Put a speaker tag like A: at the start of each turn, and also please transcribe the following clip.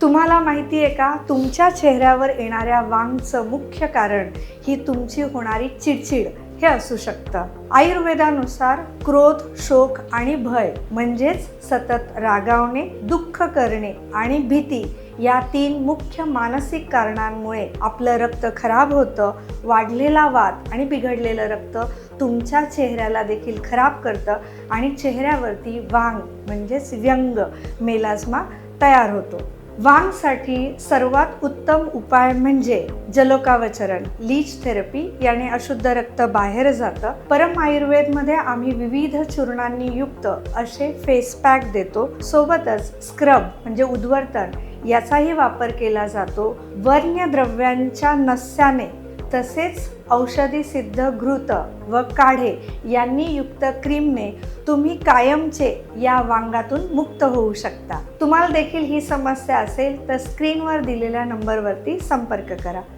A: तुम्हाला माहिती आहे का, तुमच्या चेहऱ्यावर येणाऱ्या वांगचं मुख्य कारण ही तुमची होणारी चिडचिड हे असू शकतं. आयुर्वेदानुसार क्रोध, शोक आणि भय म्हणजेच सतत रागावणे, दुःख करणे आणि भीती या 3 मुख्य मानसिक कारणांमुळे आपलं रक्त खराब होतं. वाढलेला वात आणि बिघडलेलं रक्त तुमच्या चेहऱ्याला देखील खराब करतं आणि चेहऱ्यावरती वांग म्हणजेच व्यंग, मेलास्मा तयार होतो. वांगसाठी सर्वात उत्तम उपाय म्हणजे जलोकावचरण, लीच थेरपी. याने अशुद्ध रक्त बाहेर जातं. परम आयुर्वेदमध्ये आम्ही विविध चूर्णांनी युक्त असे फेस पॅक देतो. सोबतच स्क्रब म्हणजे उद्वर्तन याचाही वापर केला जातो. वर्ण्यद्रव्यांच्या नस्याने तसेच औषधी सिद्ध घृत व काढे यांनी युक्त क्रीमने तुम्ही कायमचे या वांगातून मुक्त होऊ शकता. तुम्हाला देखील ही समस्या असेल तर स्क्रीनवर दिलेल्या नंबरवरती संपर्क करा.